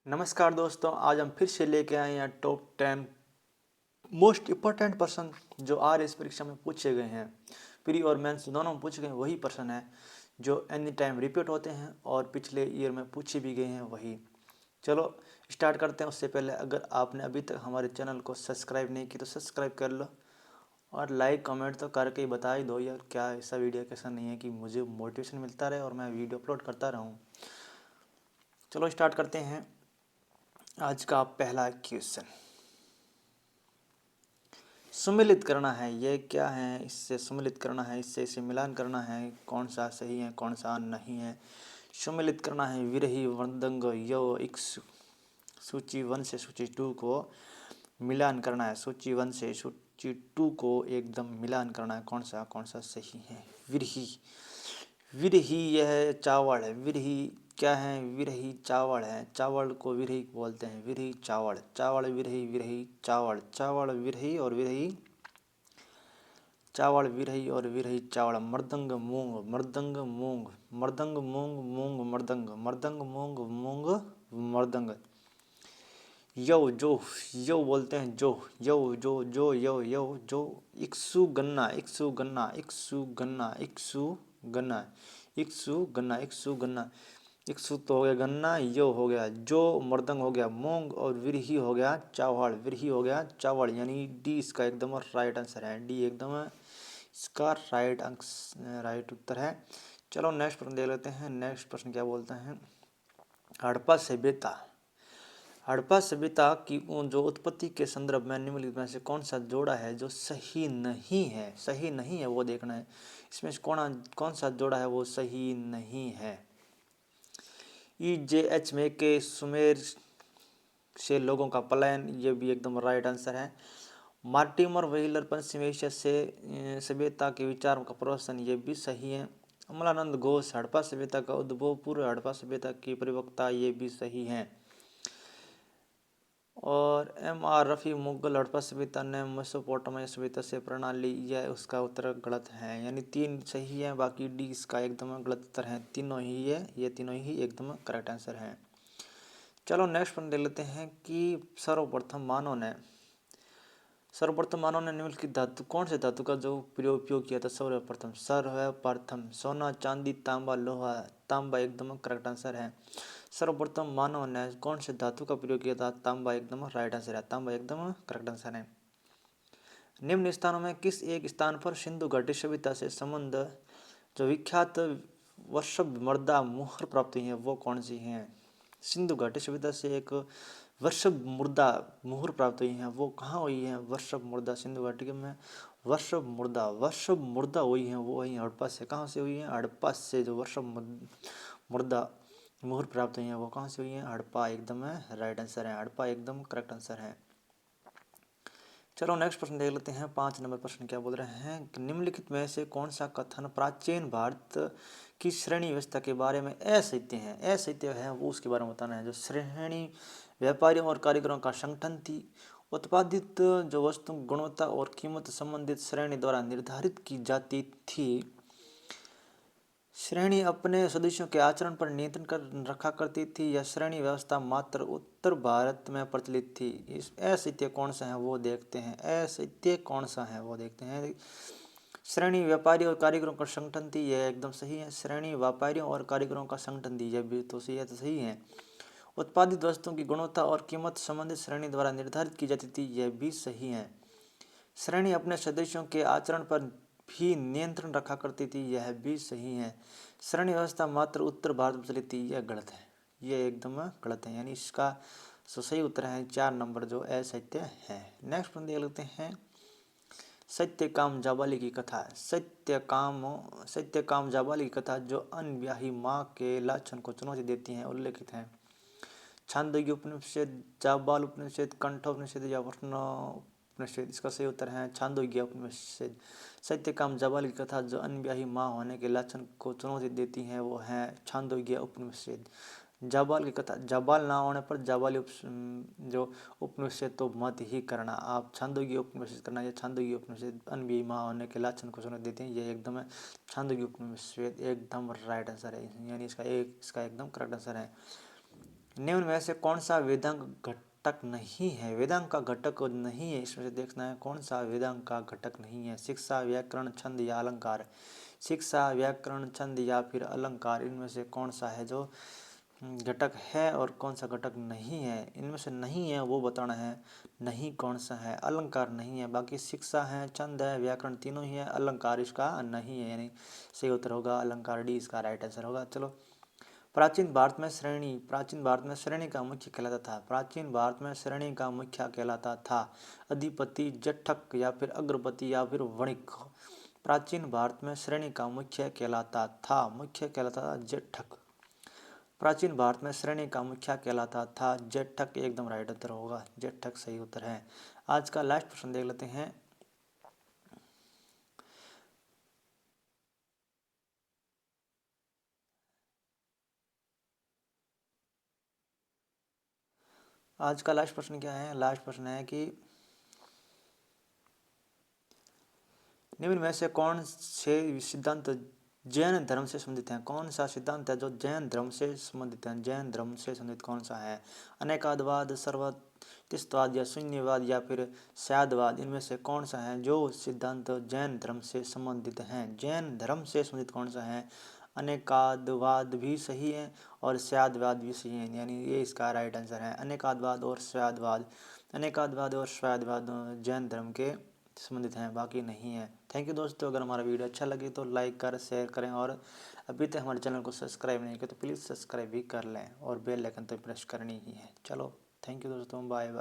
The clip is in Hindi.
नमस्कार दोस्तों, आज हम फिर से लेके आए हैं टॉप 10 मोस्ट इम्पोर्टेंट प्रश्न जो इस परीक्षा में पूछे गए हैं। प्री और मेंस दोनों में पूछे गए वही प्रश्न हैं जो एनी टाइम रिपीट होते हैं और पिछले ईयर में पूछे भी गए हैं वही। चलो स्टार्ट करते हैं। उससे पहले अगर आपने अभी तक हमारे चैनल को सब्सक्राइब नहीं की तो सब्सक्राइब कर लो और लाइक कमेंट तो करके ही बता ही दो यार, क्या ऐसा वीडियो कैसा नहीं है कि मुझे मोटिवेशन मिलता रहे और मैं वीडियो अपलोड करता रहूँ। चलो स्टार्ट करते हैं। आज का पहला क्वेश्चन सम्मिलित करना है। ये क्या है? इससे सम्मिलित करना है, इससे इसे मिलान करना है, कौन सा सही है कौन सा नहीं है। सम्मिलित करना है विरही वृदंग यो एक सूची 1 से सूची 2 को मिलान करना है। सूची 1 से सूची 2 को एकदम मिलान करना है, कौन सा सही है। विरही विरही यह चावल है। विरही क्या है? विरही चावल है। चावल को विरही बोलते हैं। विरही चावल, चावल विरही, विरही चावल, चावल विरही और विरही चावल, विरही और विरही चावल। मृदंग मूंग, मृदंग मूंग, मृदंग मूंग, मूंग मृदंग, मृदंग मूंग, मूंग मृदंग। यौ जो, यौ बोलते हैं जो, यौ जो जो यौ यौ जो। इक्सु गन्ना, इक्सु गन्ना, इक्सु गन्ना, इक्सु गन्ना, इक्सु गन्ना, इक्सु गन्ना। इक्सु तो हो गया गन्ना, यो हो गया जो, मृदंग हो गया मूंग और विरही हो गया चावल, विरही हो गया चावल। यानी डी इसका एकदम राइट आंसर है। डी एकदम इसका राइट उत्तर है। चलो नेक्स्ट प्रश्न देख लेते हैं। नेक्स्ट प्रश्न क्या बोलते हैं? हड़प्पा सभ्यता, हड़प्पा सभ्यता की जो उत्पत्ति के संदर्भ में निम्नलिखित में से कौन सा जोड़ा है जो सही नहीं है? सही नहीं है वो देखना है। इसमें से कौन सा जोड़ा है वो सही नहीं है। EJH में के सुमेर से लोगों का पलायन, ये भी एकदम राइट आंसर है। मार्टिमर व्हीलर पश्चिम एशिया से सभ्यता के विचार का प्रवचन, ये भी सही है। अमलानंद घोष हड़प्पा सभ्यता का उद्भव पूर्व हड़प्पा सभ्यता की प्रवक्ता, ये भी सही है। और MR रफ़ी मुगल हड़प्पा सभ्यता ने मेसोपोटामिया सभ्यता से प्रणाली, यह उसका उत्तर गलत है। यानी 3 सही है, बाकी डी इसका एकदम गलत उत्तर है। तीनों ही है, ये तीनों ही एकदम करेक्ट आंसर है। चलो नेक्स्ट वन देख लेते हैं कि सर्वप्रथम मानव ने निम्नलिखित धातु, कौन से धातु का जो उपयोग किया था सर्वप्रथम? सोना, चांदी, तांबा, लोहा। तांबा एकदम करेक्ट आंसर है। सर्वप्रथम मानव ने कौन से धातु का प्रयोग किया था? तांबा एकदम राइट आंसर है। तांबा एकदम करेक्ट आंसर है। निम्न स्थानों में किस एक स्थान पर सिंधु घाटी सभ्यता से संबंध जो विख्यात वर्षभ मृदा मुहर प्राप्त हुई है वो कौन सी है? सिंधु घाटी सभ्यता से एक वर्षभ मृदा मुहर प्राप्त हुई है, वो कहाँ हुई है? वर्षभ मृदा सिंधु घाटी में वर्षभ मृदा हुई है वो वही हड़प्पा से। कहाँ से हुई है? हड़प्पा से। जो वर्षभ मृदा मुहर प्राप्त हुई है वो कहाँ से हुई है? हड़प्पा एकदम राइट आंसर है। हड़प्पा एकदम करेक्ट आंसर है। चलो नेक्स्ट प्रश्न देख लेते हैं। 5 नंबर प्रश्न क्या बोल रहे हैं? निम्नलिखित में से कौन सा कथन प्राचीन भारत की श्रेणी व्यवस्था के बारे में असत्य है? असत्य है वो उसके बारे में बताना है। जो श्रेणी व्यापारियों और कारीगरों का संगठन थी, उत्पादित जो वस्तु गुणवत्ता और कीमत संबंधित श्रेणी द्वारा निर्धारित की जाती थी। श्रेणी अपने सदस्यों के आचरण पर नियंत्रण कर रखा करती थी। यह श्रेणी व्यवस्था मात्र उत्तर भारत में प्रचलित थी। इस असत्य कौन सा है वो देखते हैं। असत्य कौन सा है वो देखते हैं। श्रेणी व्यापारी और कारीगरों का संगठन थी, यह एकदम सही है। श्रेणी व्यापारियों और कारीगरों का संगठन थी, यह भी तो सही है, तो सही है। उत्पादित वस्तुओं की गुणवत्ता और कीमत संबंधित श्रेणी द्वारा निर्धारित की जाती थी, यह भी सही है। श्रेणी अपने सदस्यों के आचरण पर भी नियंत्रण रखा करती थी, यह भी सही है। श्रेणी व्यवस्था मात्र उत्तर भारत में चली थी, यह गलत है। यह एकदम गलत है। यानी इसका सही उत्तर है 4 नंबर जो असत्य है। नेक्स्ट प्रश्न देख लेते हैं। सत्यकाम जाबाली की कथा। सत्यकाम जाबाली की कथा जो अनब्याही माँ के लाछन को चुनौती देती है उल्लेखित है। छांदोग्य उपनिषद, जाबाल उपनिषद, कंठोपनिषद या उपनिषद। इसका सही उत्तर है छांदोग्य उपनिषद। सत्यकाम जाबाल की कथा जो अनब्याही माँ होने के लाछन को चुनौती देती है वो है छांदोग्य उपनिषद। जाबाल की कथा, जाबाल ना होने पर जाबाली जो उपनिषद तो मत ही करना आप, छांदोग्य उपनिषद करना। ये छांदोग्य उपनिषद अनब्याही माँ होने के लाछन को चुनौती देती है, ये एकदम है छांदोग्य उपनिषद एकदम राइट आंसर है। यानी इसका एकदम करेक्ट आंसर है। निम्न में से कौन सा वेदांग घटक नहीं है? वेदांग का घटक नहीं है, इसमें से देखना है कौन सा वेदांग का घटक नहीं है। शिक्षा, व्याकरण, छंद या अलंकार। शिक्षा, व्याकरण, छंद या फिर अलंकार, इनमें से कौन सा है जो घटक है और कौन सा घटक नहीं है? इनमें से नहीं है वो बताना है, नहीं कौन सा है। अलंकार नहीं है, बाकी शिक्षा है, छंद है, व्याकरण, तीनों ही है। अलंकार इसका नहीं है, यानी सही उत्तर होगा अलंकार, डी इसका राइट आंसर होगा। चलो, प्राचीन भारत में श्रेणी का मुख्य कहलाता था। प्राचीन भारत में श्रेणी का मुख्य कहलाता था अधिपति, जठक या फिर अग्रपति या फिर वणिक। प्राचीन भारत में श्रेणी का मुख्य कहलाता था जठक। प्राचीन भारत में श्रेणी का मुख्य कहलाता था जठक, एकदम राइट उत्तर होगा, जठक सही उत्तर है। आज का लास्ट प्रश्न देख लेते हैं। आज का लास्ट प्रश्न क्या है? लास्ट प्रश्न है कि निम्न में से कौन से सिद्धांत जैन धर्म से संबंधित हैं? कौन सा सिद्धांत है जो जैन धर्म से संबंधित है? जैन धर्म से संबंधित कौन सा है? अनेकादवाद, सर्वतिस्तवाद या शून्यवाद या फिर स्यादवाद, इनमें से कौन सा है जो सिद्धांत जैन धर्म से संबंधित हैं? जैन धर्म से संबंधित कौन सा है? अनेकादवाद भी सही है और स्यादवाद भी सही है, यानी ये इसका राइट आंसर है, अनेकादवाद और स्यादवाद। अनेकादवाद और स्यादवाद जैन धर्म के संबंधित हैं, बाकी नहीं है। थैंक यू दोस्तों, अगर हमारा वीडियो अच्छा लगे तो लाइक कर शेयर करें, और अभी तक हमारे चैनल को सब्सक्राइब नहीं किया तो प्लीज़ सब्सक्राइब भी कर लें और बेल आइकन तो प्रेस करनी ही है। चलो, थैंक यू दोस्तों, बाय बाय।